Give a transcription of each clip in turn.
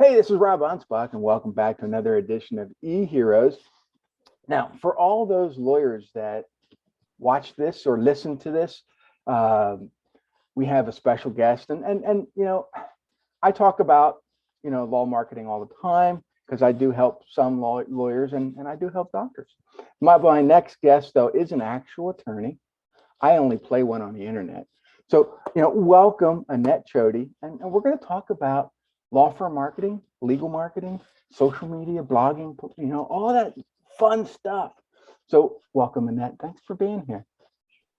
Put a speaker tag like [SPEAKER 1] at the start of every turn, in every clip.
[SPEAKER 1] Hey, this is Rob Anspach, and welcome back to another edition of eHeroes. Now, for all those lawyers that watch this or listen to this, we have a special guest, and I talk about law marketing all the time because I do help some lawyers and I do help doctors. My next guest though is an actual attorney. I only play one on the internet. So, welcome Annette Chody, and we're going to talk about law firm marketing, legal marketing, social media, blogging, all that fun stuff. So, welcome Annette. Thanks for being here.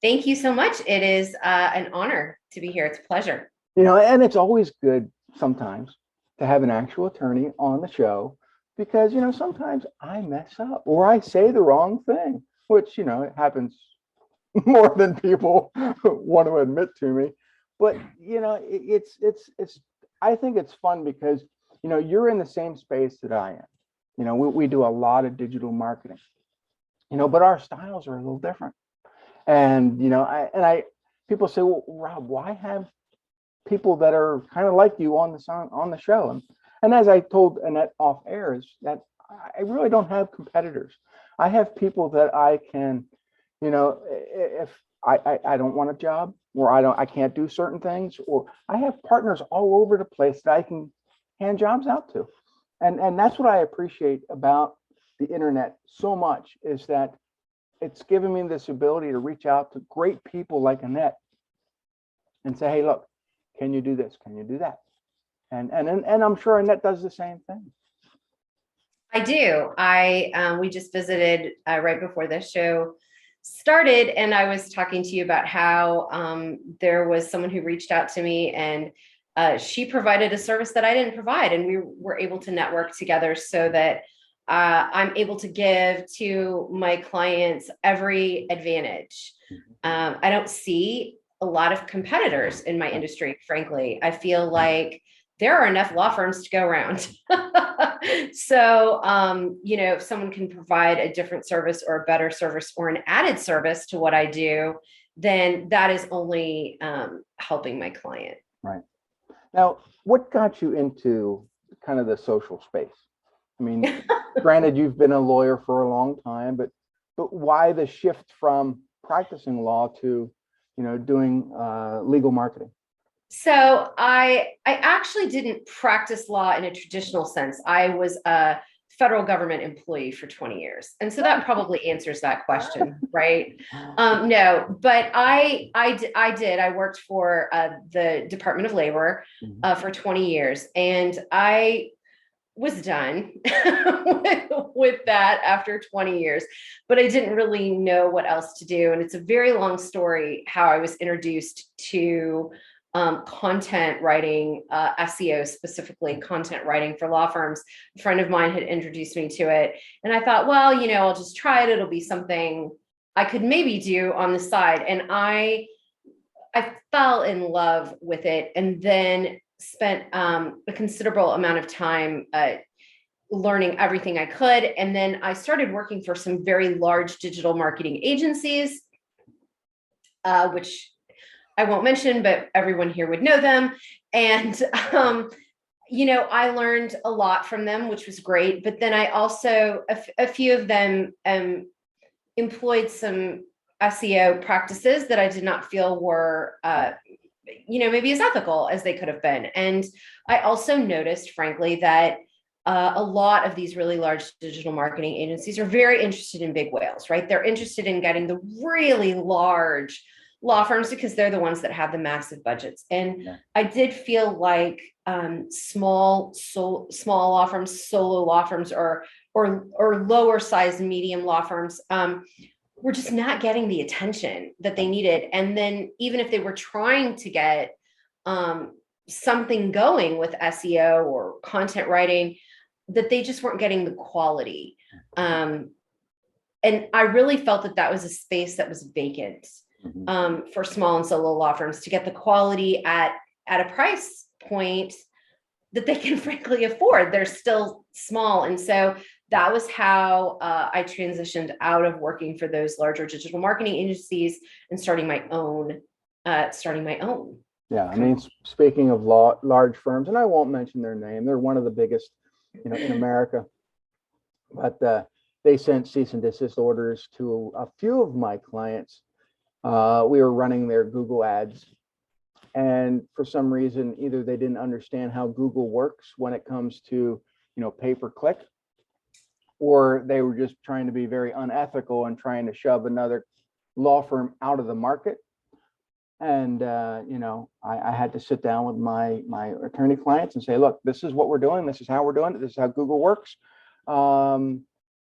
[SPEAKER 2] Thank you so much. It is an honor to be here. It's a pleasure.
[SPEAKER 1] And it's always good sometimes to have an actual attorney on the show because, sometimes I mess up or I say the wrong thing, which, it happens more than people want to admit to me. But it's I think it's fun because you're in the same space that I am. We do a lot of digital marketing, but our styles are a little different. And I people say, well, Rob, why have people that are kind of like you on the show? And as I told Annette off air, is that I really don't have competitors. I have people that I can, if I don't want a job or I can't do certain things, or I have partners all over the place that I can hand jobs out to. And that's what I appreciate about the internet so much, is that it's given me this ability to reach out to great people like Annette and say, hey, look, can you do this? Can you do that? And I'm sure Annette does the same thing.
[SPEAKER 2] I do. We just visited right before this show started, and I was talking to you about how there was someone who reached out to me, and she provided a service that I didn't provide, and we were able to network together so that I'm able to give to my clients every advantage. I don't see a lot of competitors in my industry, frankly. I feel like there are enough law firms to go around. So, if someone can provide a different service or a better service or an added service to what I do, then that is only helping my client.
[SPEAKER 1] Right. Now, what got you into kind of the social space? I mean, granted, you've been a lawyer for a long time, but why the shift from practicing law to, doing legal marketing?
[SPEAKER 2] So I actually didn't practice law in a traditional sense. I was a federal government employee for 20 years. And so that probably answers that question, right? No, but I did. I worked for the Department of Labor for 20 years, and I was done with that after 20 years, but I didn't really know what else to do. And it's a very long story how I was introduced to content writing, SEO, specifically content writing for law firms. A friend of mine had introduced me to it, and I thought, well, I'll just try it. It'll be something I could maybe do on the side. And I fell in love with it, and then spent a considerable amount of time learning everything I could. And then I started working for some very large digital marketing agencies, which I won't mention, but everyone here would know them. And, I learned a lot from them, which was great. But then I also, a few of them employed some SEO practices that I did not feel were, maybe as ethical as they could have been. And I also noticed, frankly, that a lot of these really large digital marketing agencies are very interested in big whales, right? They're interested in getting the really large law firms because they're the ones that have the massive budgets. And I did feel like small law firms, solo law firms, or lower size medium law firms were just not getting the attention that they needed. And then even if they were trying to get something going with SEO or content writing, that they just weren't getting the quality. And I really felt that was a space that was vacant for small and solo law firms to get the quality at a price point that they can frankly afford. They're still small. And so that was how I transitioned out of working for those larger digital marketing agencies and starting my own.
[SPEAKER 1] Yeah, I mean, speaking of large firms, and I won't mention their name, they're one of the biggest, in America, but they sent cease and desist orders to a few of my clients. We were running their Google ads, and for some reason, either they didn't understand how Google works when it comes to, pay per click, or they were just trying to be very unethical and trying to shove another law firm out of the market. And I had to sit down with my attorney clients and say, look, this is what we're doing. This is how we're doing it. This is how Google works. And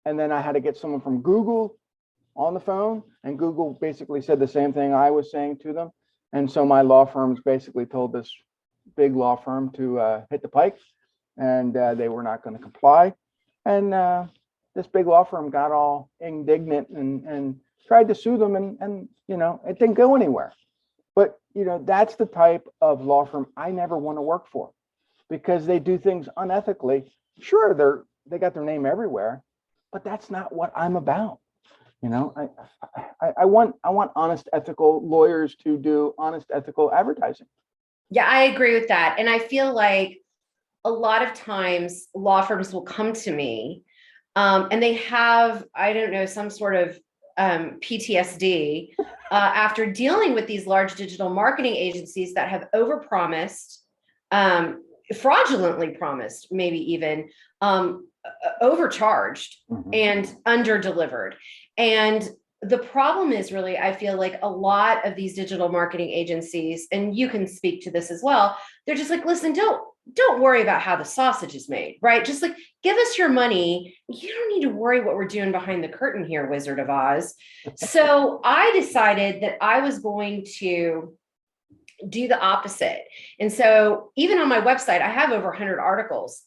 [SPEAKER 1] then I had to get someone from Google on the phone, and Google basically said the same thing I was saying to them. And so my law firms basically told this big law firm to hit the pike, and they were not going to comply. And this big law firm got all indignant and tried to sue them, and it didn't go anywhere. But that's the type of law firm I never want to work for, because they do things unethically. Sure, they got their name everywhere, but that's not what I'm about. I want honest, ethical lawyers to do honest, ethical advertising.
[SPEAKER 2] Yeah, I agree with that. And I feel like a lot of times law firms will come to me and they have, I don't know, some sort of PTSD after dealing with these large digital marketing agencies that have overpromised, fraudulently promised, maybe even overcharged and underdelivered. And the problem is really, I feel like a lot of these digital marketing agencies, and you can speak to this as well, they're just like, listen, don't worry about how the sausage is made, right? Just like, give us your money. You don't need to worry what we're doing behind the curtain here, Wizard of Oz. So I decided that I was going to do the opposite. And so even on my website, I have over 100 articles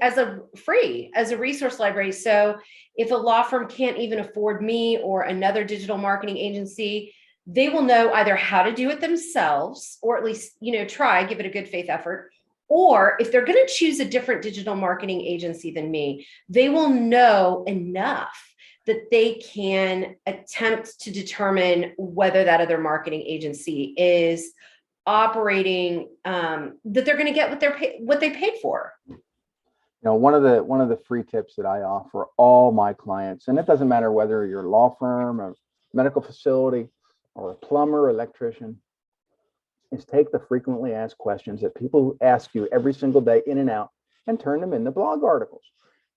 [SPEAKER 2] as a resource library. So if a law firm can't even afford me or another digital marketing agency, they will know either how to do it themselves, or at least, try, give it a good faith effort. Or if they're going to choose a different digital marketing agency than me, they will know enough that they can attempt to determine whether that other marketing agency is operating, that they're going to get what they paid for.
[SPEAKER 1] One of the free tips that I offer all my clients, and it doesn't matter whether you're a law firm, a medical facility, or a plumber, or electrician, is take the frequently asked questions that people ask you every single day in and out and turn them into blog articles.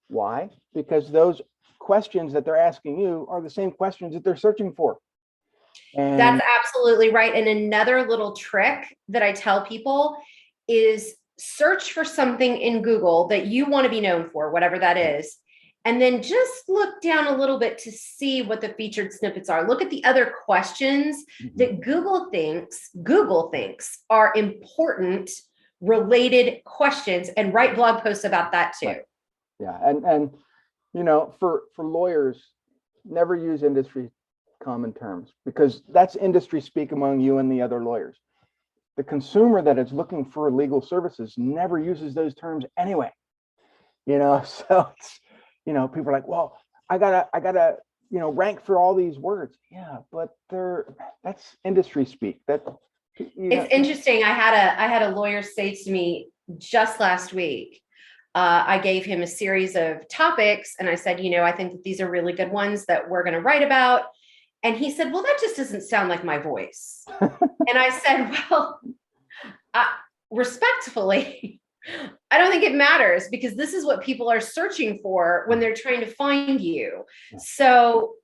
[SPEAKER 1] Why? Because those questions that they're asking you are the same questions that they're searching for. And
[SPEAKER 2] that's absolutely right. And another little trick that I tell people is search for something in Google that you want to be known for, whatever that is. And then just look down a little bit to see what the featured snippets are. Look at the other questions that Google thinks are important, related questions, and write blog posts about that too.
[SPEAKER 1] Right. Yeah. And for lawyers, never use industry common terms, because that's industry speak among you and the other lawyers. The consumer that is looking for legal services never uses those terms anyway. So it's, people are like, well, I gotta, rank for all these words. Yeah, but that's industry speak.
[SPEAKER 2] It's interesting. I had a lawyer say to me just last week, I gave him a series of topics and I said, I think that these are really good ones that we're going to write about. And he said, well, that just doesn't sound like my voice. And I said, well, respectfully, I don't think it matters, because this is what people are searching for when they're trying to find you. So,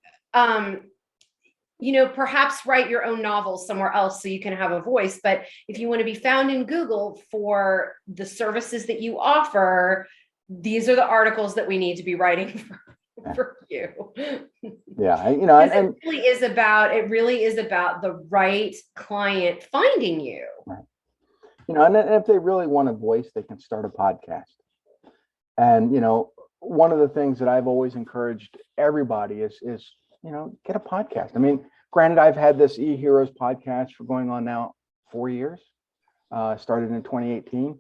[SPEAKER 2] perhaps write your own novel somewhere else so you can have a voice. But if you want to be found in Google for the services that you offer, these are the articles that we need to be writing for you.
[SPEAKER 1] Yeah,
[SPEAKER 2] and it really is about the right client finding you.
[SPEAKER 1] Right. And if they really want a voice, they can start a podcast. And one of the things that I've always encouraged everybody is get a podcast. I mean, granted, I've had this eHeroes podcast for going on now 4 years. Started in 2018,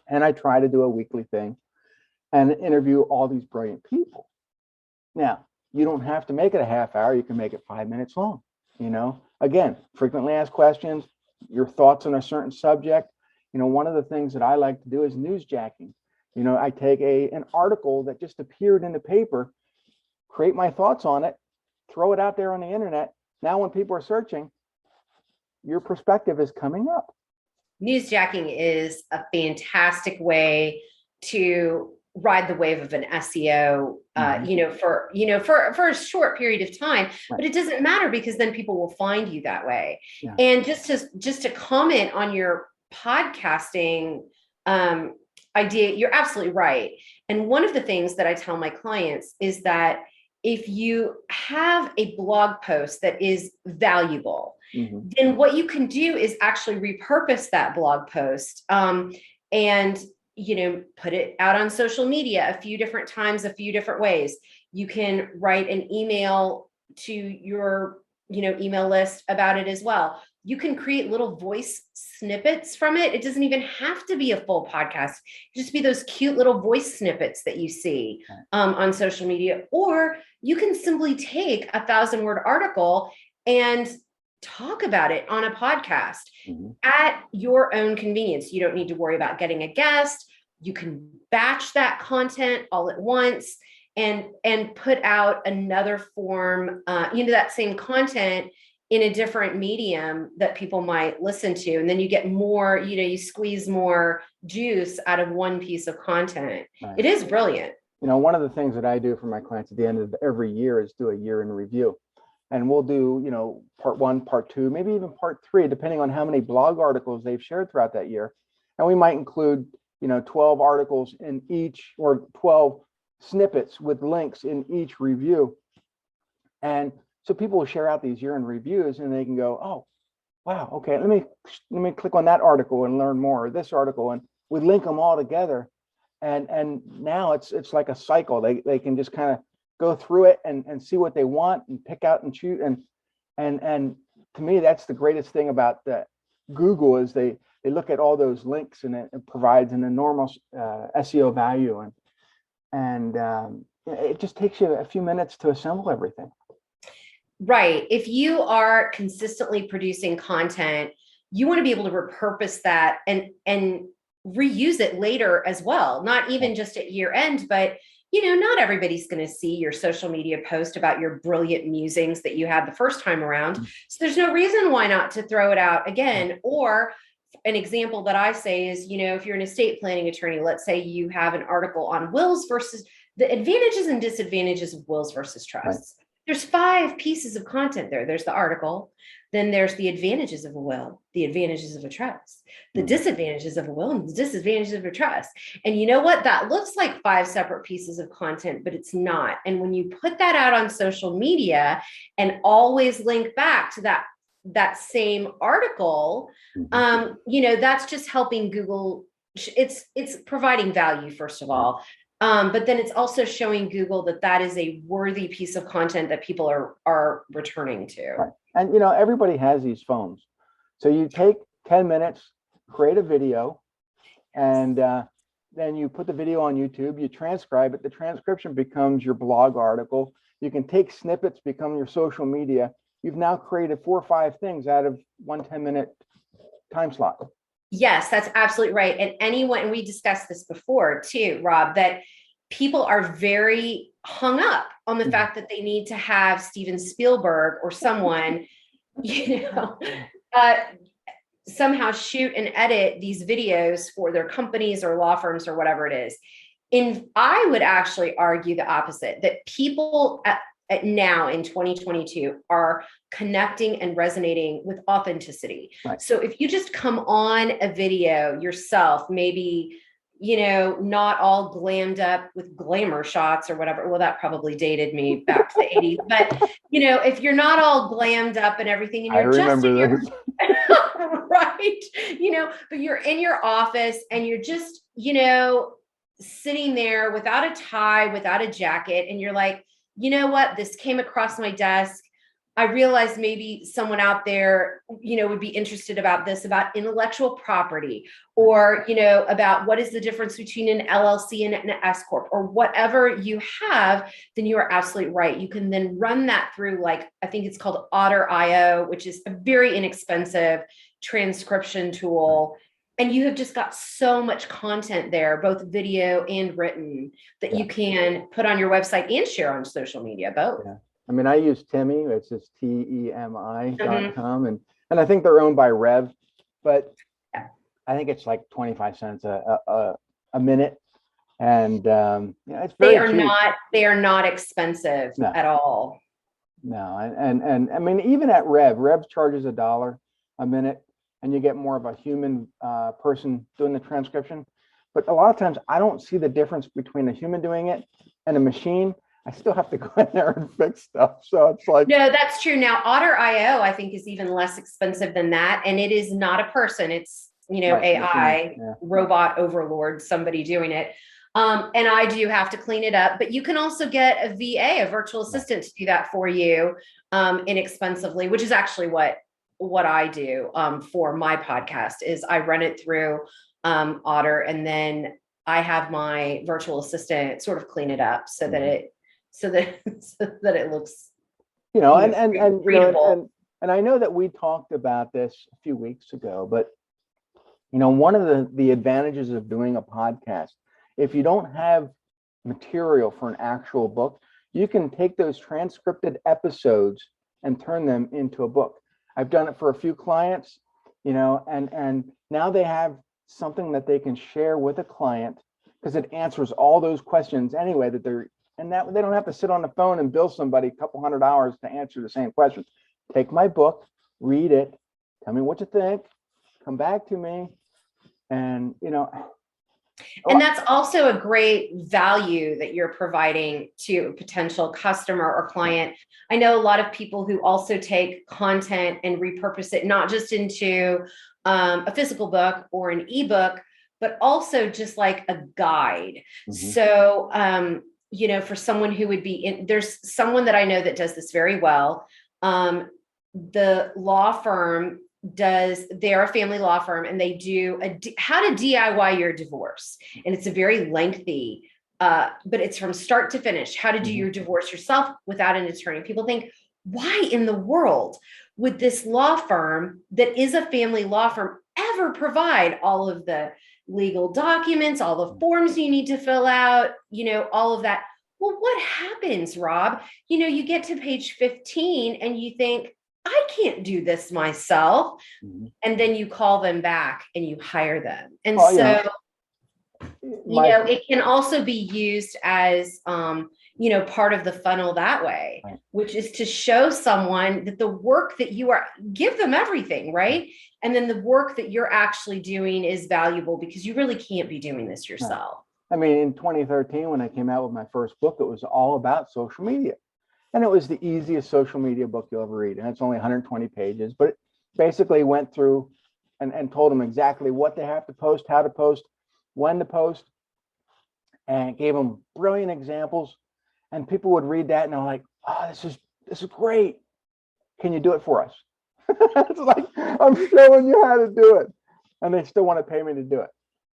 [SPEAKER 1] and I try to do a weekly thing and interview all these brilliant people. Now, you don't have to make it a half hour. You can make it 5 minutes long. Again, frequently asked questions, your thoughts on a certain subject. One of the things that I like to do is newsjacking. I take an article that just appeared in the paper, create my thoughts on it, throw it out there on the internet. Now, when people are searching, your perspective is coming up.
[SPEAKER 2] Newsjacking is a fantastic way to ride the wave of an SEO, for a short period of time, right. But it doesn't matter because then people will find you that way. Yeah. And just to comment on your podcasting idea, you're absolutely right. And one of the things that I tell my clients is that if you have a blog post that is valuable, then what you can do is actually repurpose that blog post and put it out on social media a few different times, a few different ways. You can write an email to your email list about it as well. You can create little voice snippets from it. It doesn't even have to be a full podcast. It just be those cute little voice snippets that you see on social media. Or you can simply take 1,000-word article and talk about it on a podcast at your own convenience. You don't need to worry about getting a guest. You can batch that content all at once and put out another form, that same content in a different medium that people might listen to. And then you get more, you squeeze more juice out of one piece of content. Right. It is brilliant.
[SPEAKER 1] One of the things that I do for my clients at the end of every year is do a year in review. And we'll do, part 1, part 2, maybe even part 3, depending on how many blog articles they've shared throughout that year. And we might include, 12 articles in each, or 12 snippets with links in each review. And so people will share out these year in reviews and they can go, oh, wow, okay, let me click on that article and learn more, or this article, and we link them all together. And now it's like a cycle. They can just kind of go through it and see what they want and pick out and choose. And to me, that's the greatest thing about Google is they look at all those links and it provides an enormous SEO value. And it just takes you a few minutes to assemble everything.
[SPEAKER 2] Right. If you are consistently producing content, you want to be able to repurpose that and reuse it later as well. Not even just at year end, but not everybody's going to see your social media post about your brilliant musings that you had the first time around. So there's no reason why not to throw it out again. Or an example that I say is, if you're an estate planning attorney, let's say you have an article on wills versus the advantages and disadvantages of wills versus trusts. Right. There's 5 pieces of content there. There's the article, then there's the advantages of a will, the advantages of a trust, the disadvantages of a will, and the disadvantages of a trust. And you know what? That looks like 5 separate pieces of content, but it's not. And when you put that out on social media and always link back to that same article, that's just helping Google. It's providing value, first of all. But then it's also showing Google that is a worthy piece of content that people are returning to.
[SPEAKER 1] Right. And, everybody has these phones. So you take 10 minutes, create a video, and then you put the video on YouTube, you transcribe it. The transcription becomes your blog article. You can take snippets, become your social media. You've now created 4 or 5 things out of one 10-minute time slot.
[SPEAKER 2] Yes, that's absolutely right. And we discussed this before too, Rob, that people are very hung up on the fact that they need to have Steven Spielberg or someone, somehow shoot and edit these videos for their companies or law firms or whatever it is. And I would actually argue the opposite, that people now in 2022 are connecting and resonating with authenticity. Right. So if you just come on a video yourself, maybe, not all glammed up with glamour shots or whatever. Well, that probably dated me back to the 80s. But, if you're not all glammed up and everything, and you're just in your, right, but you're in your office and you're just, sitting there without a tie, without a jacket, and you're like, you know what, this came across my desk. I realized maybe someone out there, would be interested about this, about intellectual property, or, about what is the difference between an LLC and an S Corp, or whatever you have, then you are absolutely right. You can then run that through, I think it's called Otter.io, which is a very inexpensive, transcription tool. And you have just got so much content there, both video and written, that you can put on your website and share on social media, both.
[SPEAKER 1] Yeah. I mean, I use Temi, it's just TEMI.com, and I think they're owned by Rev, but I think it's like 25 cents a minute. And it's very cheap.
[SPEAKER 2] They are not expensive at all.
[SPEAKER 1] No, and I mean, even at Rev charges $1 a minute, and you get more of a human person doing the transcription. But a lot of times I don't see the difference between a human doing it and a machine. I still have to go in there and fix stuff. So it's like,
[SPEAKER 2] no, that's true. Now, Otter.io, I think, is even less expensive than that. And it is not a person. It's, AI, robot overlord, somebody doing it. And I do have to clean it up, but you can also get a VA, a virtual assistant, to do that for you inexpensively, which is actually what I do for my podcast. Is I run it through Otter, and then I have my virtual assistant sort of clean it up so that it looks,
[SPEAKER 1] and I know that we talked about this a few weeks ago, but one of the advantages of doing a podcast, if you don't have material for an actual book, you can take those transcripted episodes and turn them into a book. I've done it for a few clients, and now they have something that they can share with a client, because it answers all those questions anyway and that they don't have to sit on the phone and bill somebody a couple $100 to answer the same questions. Take my book, read it, tell me what you think, come back to me, and
[SPEAKER 2] and that's also a great value that you're providing to a potential customer or client. I know a lot of people who also take content and repurpose it, not just into a physical book or an ebook, but also just like a guide. So, for someone who would be there's someone that I know that does this very well. The law firm they're a family law firm, and they do how to DIY your divorce. And it's a very lengthy, but it's from start to finish, how to do your divorce yourself without an attorney. People think, why in the world would this law firm that is a family law firm ever provide all of the legal documents, all the forms you need to fill out, all of that? Well, what happens, Rob? You get to page 15 and you think, I can't do this myself. And then you call them back and you hire them. And it can also be used as, part of the funnel that way, which is to show someone that the work that give them everything, right? And then the work that you're actually doing is valuable, because you really can't be doing this yourself.
[SPEAKER 1] I mean, in 2013, when I came out with my first book, it was all about social media. And it was the easiest social media book you'll ever read. And it's only 120 pages, but it basically went through and told them exactly what they have to post, how to post, when to post, and gave them brilliant examples. And people would read that and they're like, oh, this is great. Can you do it for us? It's like, I'm showing you how to do it. And they still want to pay me to do it.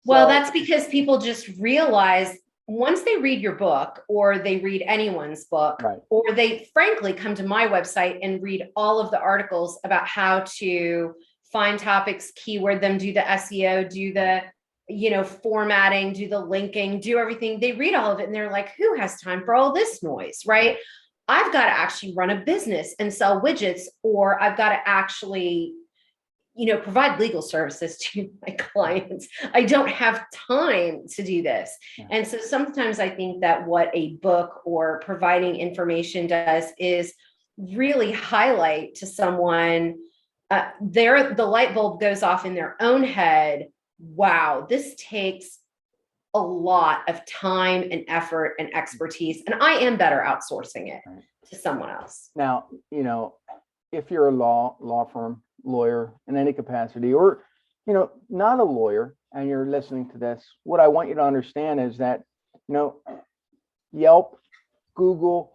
[SPEAKER 2] Well, that's because people just realize once they read your book, or they read anyone's book, or they frankly come to my website and read all of the articles about how to find topics, keyword them, do the SEO, do the, formatting, do the linking, do everything. They read all of it and they're like, who has time for all this noise, right? I've got to actually run a business and sell widgets, or I've got to actually provide legal services to my clients. I don't have time to do this. And so sometimes I think that what a book or providing information does is really highlight to someone, the light bulb goes off in their own head. Wow, this takes a lot of time and effort and expertise, and I am better outsourcing it to someone else.
[SPEAKER 1] Now, if you're a law firm, lawyer in any capacity, or not a lawyer, and you're listening to this, what I want you to understand is that Yelp, Google,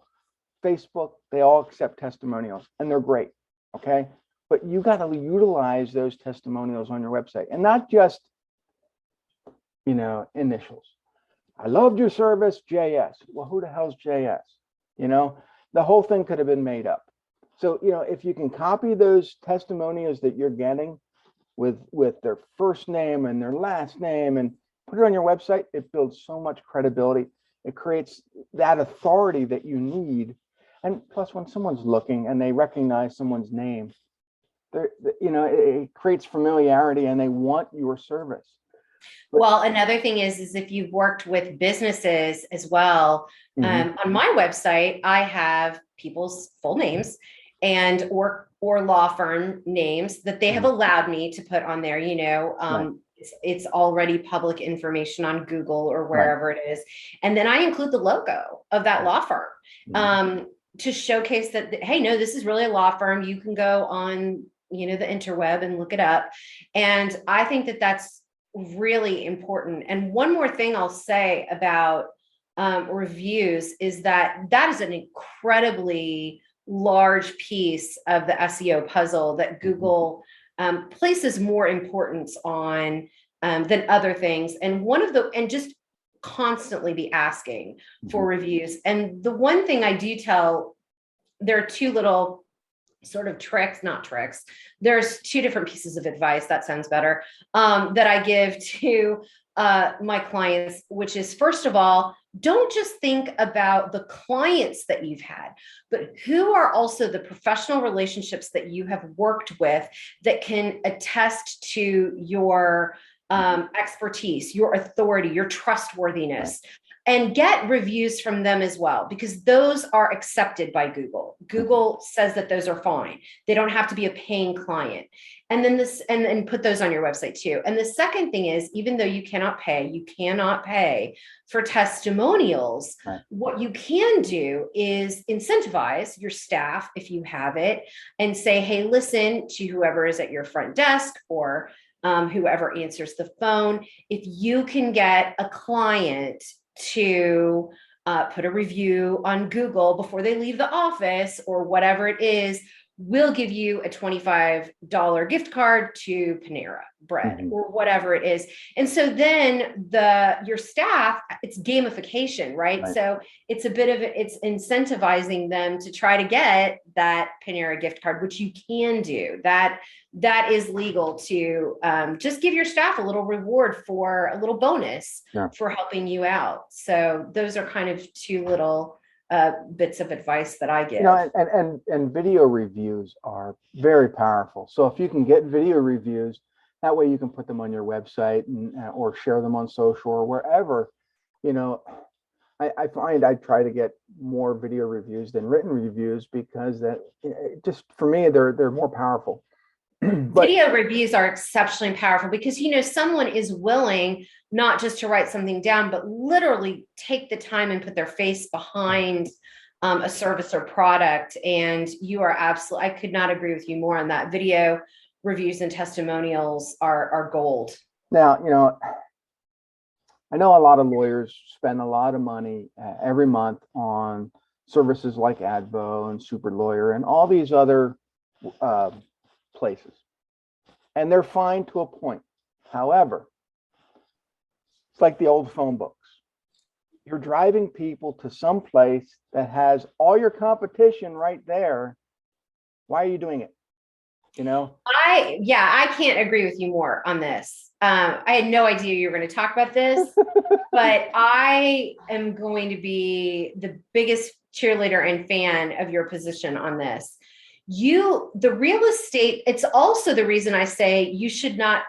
[SPEAKER 1] Facebook, they all accept testimonials, and they're great. Okay, but you got to utilize those testimonials on your website, and not just initials. I loved your service, JS. Well, who the hell's JS? The whole thing could have been made up. So, if you can copy those testimonials that you're getting with their first name and their last name and put it on your website, it builds so much credibility. It creates that authority that you need. And plus, when someone's looking and they recognize someone's name, it creates familiarity and they want your service.
[SPEAKER 2] Well, another thing is if you've worked with businesses as well, on my website, I have people's full names and or law firm names that they have allowed me to put on there. Right. It's already public information on Google or wherever it is. And then I include the logo of that law firm to showcase that, hey, no, this is really a law firm. You can go on, the interweb and look it up. And I think that that's really important. And one more thing I'll say about reviews is that is an incredibly large piece of the SEO puzzle that Google places more importance on than other things. And just constantly be asking for reviews. And the one thing I do tell, there are two little sort of not tricks. There's two different pieces of advice, that sounds better, that I give to my clients, which is, first of all, don't just think about the clients that you've had, but who are also the professional relationships that you have worked with that can attest to your expertise, your authority, your trustworthiness. And get reviews from them as well, because those are accepted by Google. Google says that those are fine. They don't have to be a paying client. And then and put those on your website too. And the second thing is, even though you cannot pay for testimonials. Right. What you can do is incentivize your staff, if you have it, and say, hey, listen to whoever is at your front desk or whoever answers the phone. If you can get a client to put a review on Google before they leave the office or whatever it is, we'll give you a $25 gift card to Panera Bread or whatever it is. And so then your staff, it's gamification, right? So it's it's incentivizing them to try to get that Panera gift card, which you can do. That is legal to just give your staff a little reward for a little bonus for helping you out. So those are kind of two little bits of advice that I give.
[SPEAKER 1] And video reviews are very powerful. So if you can get video reviews, that way you can put them on your website or share them on social or wherever. I find I try to get more video reviews than written reviews because that just for me they're more powerful.
[SPEAKER 2] Video reviews are exceptionally powerful because, someone is willing not just to write something down, but literally take the time and put their face behind a service or product. And you are absolutely, I could not agree with you more on that. Video reviews and testimonials are gold.
[SPEAKER 1] Now, I know a lot of lawyers spend a lot of money every month on services like Advo and Super Lawyer and all these other places, and they're fine to a point. However, it's like the old phone books. You're driving people to some place that has all your competition right there. Why are you doing it?
[SPEAKER 2] I can't agree with you more on this. I had no idea you were going to talk about this, but I am going to be the biggest cheerleader and fan of your position on this. The real estate, it's also the reason I say you should not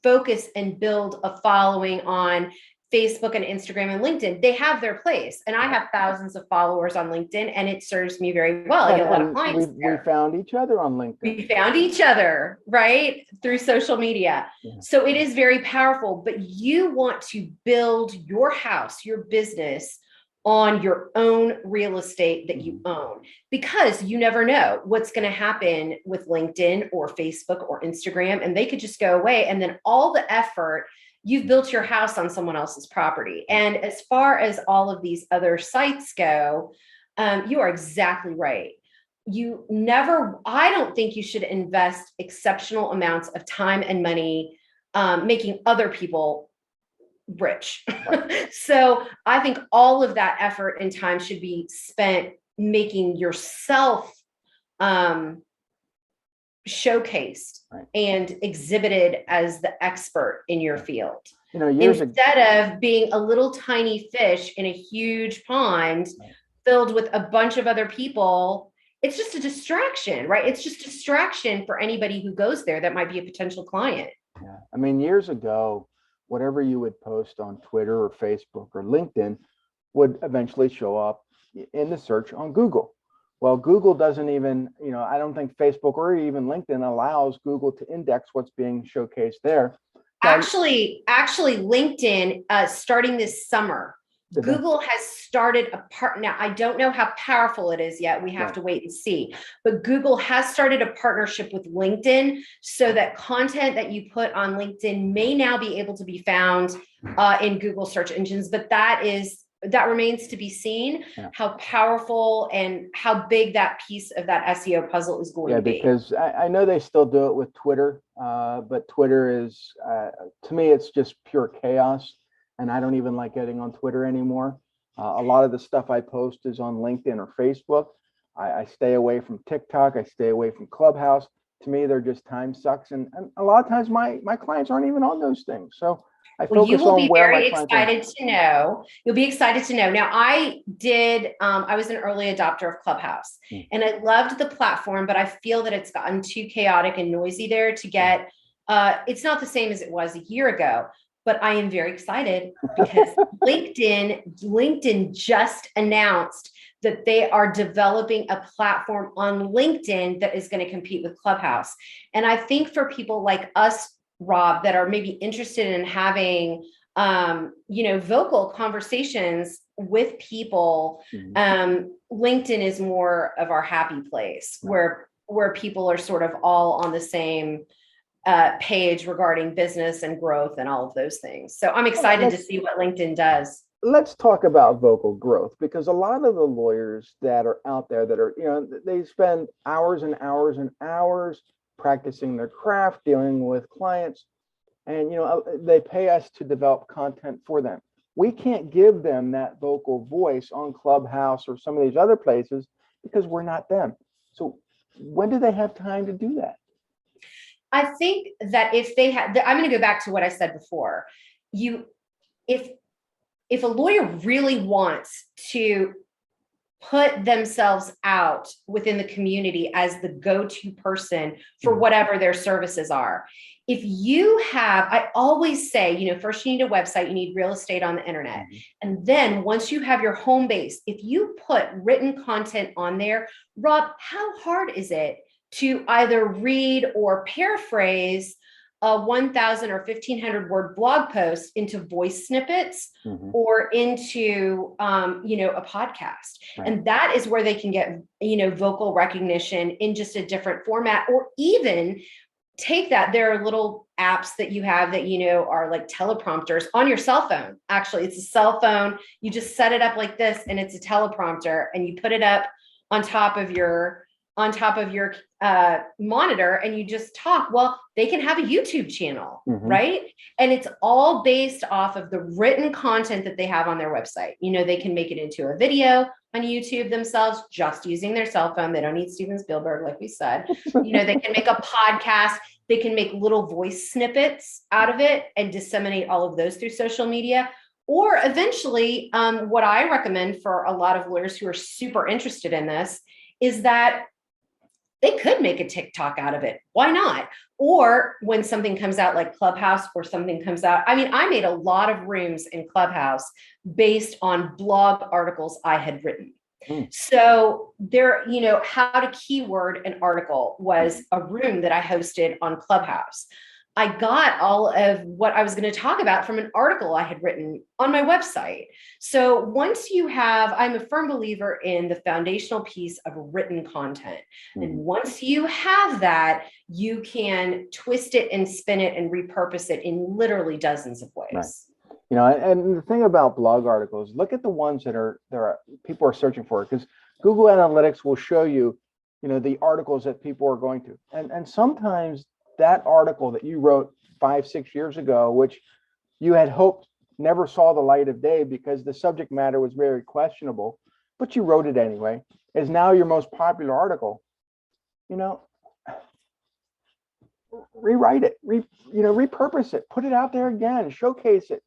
[SPEAKER 2] focus and build a following on Facebook and Instagram and LinkedIn. They have their place. And I have thousands of followers on LinkedIn and it serves me very well. I get a lot of clients.
[SPEAKER 1] We found each other on LinkedIn.
[SPEAKER 2] We found each other, right? Through social media. Yeah. So it is very powerful, but you want to build your house, your business on your own real estate that you own, because you never know what's going to happen with LinkedIn or Facebook or Instagram, and they could just go away. And then all the effort, you've built your house on someone else's property. And as far as all of these other sites go, you are exactly right. I don't think you should invest exceptional amounts of time and money making other people rich. Right. So I think all of that effort and time should be spent making yourself showcased and exhibited as the expert in your field. Instead of being a little tiny fish in a huge pond filled with a bunch of other people, it's just a distraction, right? It's just distraction for anybody who goes there that might be a potential client.
[SPEAKER 1] Yeah. I mean, years ago, whatever you would post on Twitter or Facebook or LinkedIn would eventually show up in the search on Google. Well, Google doesn't even, I don't think Facebook or even LinkedIn allows Google to index what's being showcased there.
[SPEAKER 2] Actually, LinkedIn, starting this summer, Google has started a part. Now, I don't know how powerful it is yet. We have to wait and see. But Google has started a partnership with LinkedIn so that content that you put on LinkedIn may now be able to be found in Google search engines. But that remains to be seen how powerful and how big that piece of that SEO puzzle is going to be.
[SPEAKER 1] Yeah, because I know they still do it with Twitter, but Twitter is, to me, it's just pure chaos. And I don't even like getting on Twitter anymore. A lot of the stuff I post is on LinkedIn or Facebook. I stay away from TikTok. I stay away from Clubhouse. To me, they're just time sucks. And a lot of times my clients aren't even on those things. So I focus on where my clients are.
[SPEAKER 2] You'll be excited to know. Now, I was an early adopter of Clubhouse and I loved the platform, but I feel that it's gotten too chaotic and noisy there to get, it's not the same as it was a year ago. But I am very excited because LinkedIn just announced that they are developing a platform on LinkedIn that is going to compete with Clubhouse. And I think for people like us, Rob, that are maybe interested in having, vocal conversations with people, LinkedIn is more of our happy place where people are sort of all on the same page regarding business and growth and all of those things. So I'm excited to see what LinkedIn does.
[SPEAKER 1] Let's talk about vocal growth, because a lot of the lawyers that are out there that are, they spend hours and hours and hours practicing their craft, dealing with clients, and, they pay us to develop content for them. We can't give them that vocal voice on Clubhouse or some of these other places because we're not them. So when do they have time to do that?
[SPEAKER 2] I think that if they had, I'm going to go back to what I said before. If a lawyer really wants to put themselves out within the community as the go-to person for whatever their services are, if you have, I always say, first you need a website, you need real estate on the internet. And then once you have your home base, if you put written content on there, Rob, how hard is it to either read or paraphrase a 1,000 or 1,500 word blog post into voice snippets or into, a podcast? And that is where they can get, vocal recognition in just a different format, or even take that. There are little apps that you have that, are like teleprompters on your cell phone. Actually, it's a cell phone. You just set it up like this and it's a teleprompter and you put it up on top of your monitor and you just talk. Well, they can have a YouTube channel, right? And it's all based off of the written content that they have on their website. They can make it into a video on YouTube themselves, just using their cell phone. They don't need Steven Spielberg, like we said. They can make a podcast. They can make little voice snippets out of it and disseminate all of those through social media. Or eventually, what I recommend for a lot of lawyers who are super interested in this is that they could make a TikTok out of it. Why not? Or when something comes out like Clubhouse or something comes out. I mean, I made a lot of rooms in Clubhouse based on blog articles I had written. So there, how to keyword an article was a room that I hosted on Clubhouse. I got all of what I was going to talk about from an article I had written on my website. So once you have, I'm a firm believer in the foundational piece of written content. And once you have that, you can twist it and spin it and repurpose it in literally dozens of ways.
[SPEAKER 1] And the thing about blog articles, look at the ones that people are searching for, because Google Analytics will show you, the articles that people are going to. And sometimes that article that you wrote 5-6 years ago, which you had hoped never saw the light of day because the subject matter was very questionable, but you wrote it anyway, is now your most popular article. rewrite it, repurpose it, put it out there again, showcase it.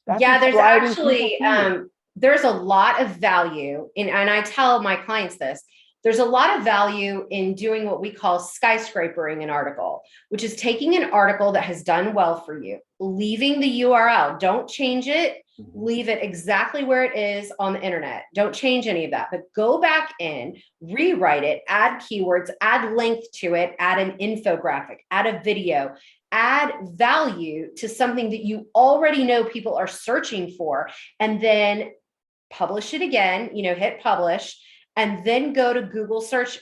[SPEAKER 1] That's
[SPEAKER 2] Yeah,
[SPEAKER 1] what's
[SPEAKER 2] there's
[SPEAKER 1] driving people
[SPEAKER 2] actually
[SPEAKER 1] to you.
[SPEAKER 2] there's a lot of value in, and I tell my clients this, there's a lot of value in doing what we call skyscrapering an article, which is taking an article that has done well for you, leaving the URL, don't change it, leave it exactly where it is on the internet. Don't change any of that, but go back in, rewrite it, add keywords, add length to it, add an infographic, add a video, add value to something that you already know people are searching for, and then publish it again, hit publish, and then go to Google search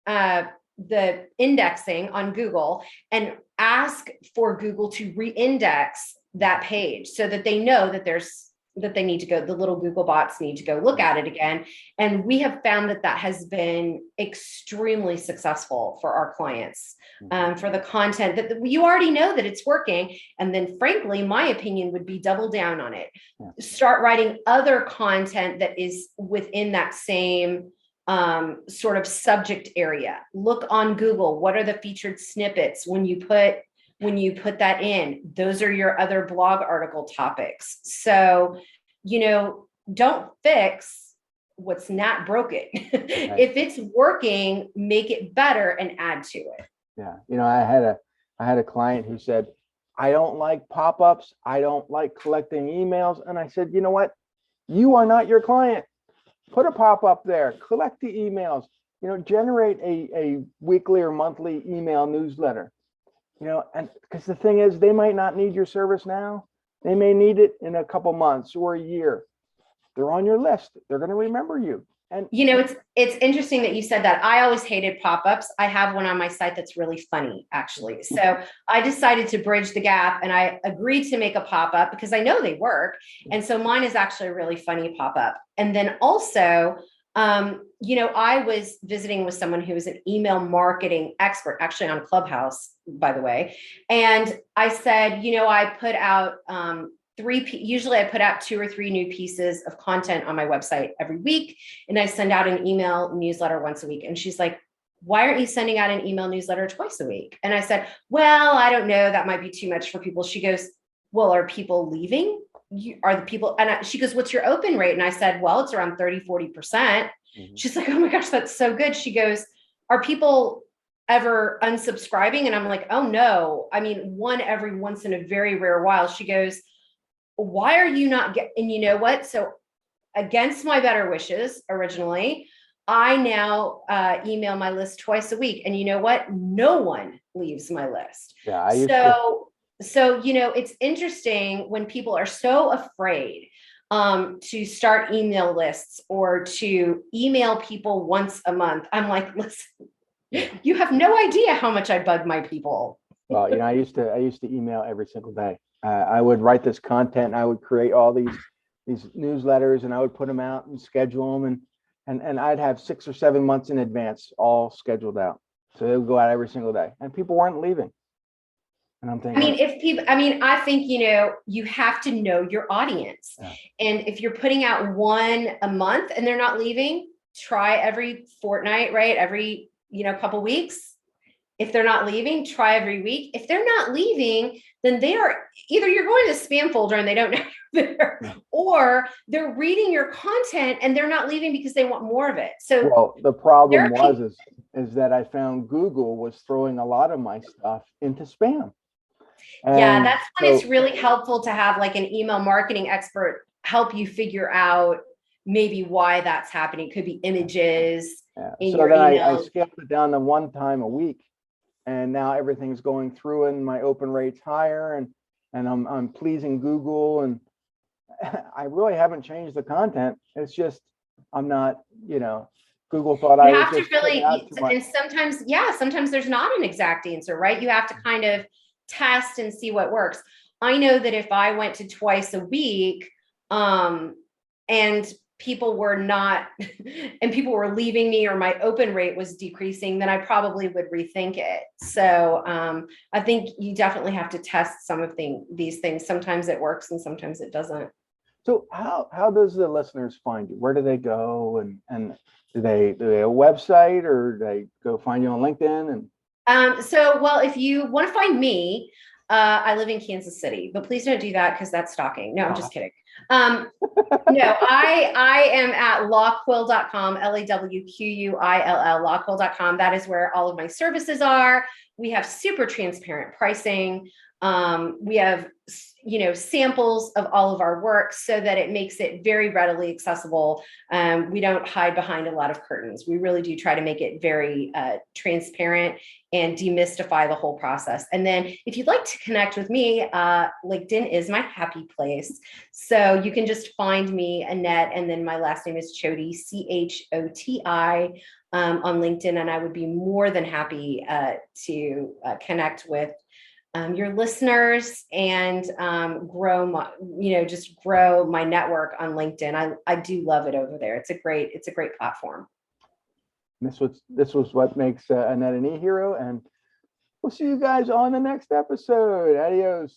[SPEAKER 2] the indexing on Google and ask for Google to re-index that page so that they know that they need to go, the little Google bots need to go look at it again. And we have found that has been extremely successful for our clients, for the content that you already know that it's working. And then frankly, my opinion would be double down on it. Start writing other content that is within that same sort of subject area. Look on Google. What are the featured snippets when you put that in? Those are your other blog article topics. So, don't fix what's not broken. Right. If it's working, make it better and add to it.
[SPEAKER 1] Yeah. I had a client who said, I don't like pop-ups. I don't like collecting emails. And I said, you know what? You are not your client. Put a pop-up there, collect the emails, generate a weekly or monthly email newsletter, and because the thing is, they might not need your service now. They may need it in a couple months or a year. They're on your list. They're going to remember you. And
[SPEAKER 2] it's interesting that you said that. I always hated pop-ups. I have one on my site that's really funny, actually. So I decided to bridge the gap, and I agreed to make a pop-up because I know they work. And so mine is actually a really funny pop-up. And then also, I was visiting with someone who was an email marketing expert, actually on Clubhouse, by the way. And I said, I put out usually I put out 2 or 3 new pieces of content on my website every week. And I send out an email newsletter once a week. And she's like, why aren't you sending out an email newsletter twice a week? And I said, well, I don't know. That might be too much for people. She goes, well, are people leaving? Are the people? And she goes, what's your open rate? And I said, well, it's around 30-40%. Mm-hmm. She's like, oh my gosh, that's so good. She goes, are people ever unsubscribing? And I'm like, oh no. I mean, one every once in a very rare while. She goes, why are you not and you know what? So against my better wishes, originally, I now email my list twice a week. And you know what? No one leaves my list.
[SPEAKER 1] Yeah,
[SPEAKER 2] So, it's interesting when people are so afraid to start email lists or to email people once a month. I'm like, listen, you have no idea how much I bug my people.
[SPEAKER 1] Well, I used to email every single day. I would write this content, and I would create all these newsletters, and I would put them out and schedule them, and I'd have 6 or 7 months in advance, all scheduled out. So they would go out every single day, and people weren't leaving. And I'm thinking,
[SPEAKER 2] I think, you have to know your audience. Yeah. And if you're putting out one a month and they're not leaving, try every fortnight, right? Every, couple weeks. If they're not leaving, try every week. If they're not leaving, then they are either you're going to spam folder and they don't know you're there, yeah, or they're reading your content and they're not leaving because they want more of it. So,
[SPEAKER 1] well, the problem is that I found Google was throwing a lot of my stuff into spam.
[SPEAKER 2] And yeah, that's when it's really helpful to have like an email marketing expert help you figure out maybe why that's happening. It could be images.
[SPEAKER 1] Yeah. So then I scaled it down to 1 time a week. And now everything's going through, and my open rate's higher, and I'm pleasing Google, and I really haven't changed the content. It's just I'm not, Google thought I was just
[SPEAKER 2] really, and sometimes there's not an exact answer, right? You have to kind of test and see what works. I know that if I went to twice a week, and people were leaving me, or my open rate was decreasing, then I probably would rethink it. So I think you definitely have to test some of these things. Sometimes it works and sometimes it doesn't.
[SPEAKER 1] So how does the listeners find you? Where do they go? And do they have a website, or do they go find you on LinkedIn? And
[SPEAKER 2] Well, if you want to find me, I live in Kansas City, but please don't do that because that's stalking. No, I'm just kidding. Um, no, I am at lawquill.com, LAWQUILL, lawquill.com. That is where all of my services are. We have super transparent pricing. We have, samples of all of our work so that it makes it very readily accessible. We don't hide behind a lot of curtains. We really do try to make it very transparent and demystify the whole process. And then if you'd like to connect with me, LinkedIn is my happy place. So you can just find me, Annette, and then my last name is Choti, CHOTI, on LinkedIn. And I would be more than happy to connect with your listeners and grow my, just grow my network on LinkedIn. I do love it over there. It's a great platform.
[SPEAKER 1] This was what makes Annette an e-hero, and we'll see you guys on the next episode. Adios.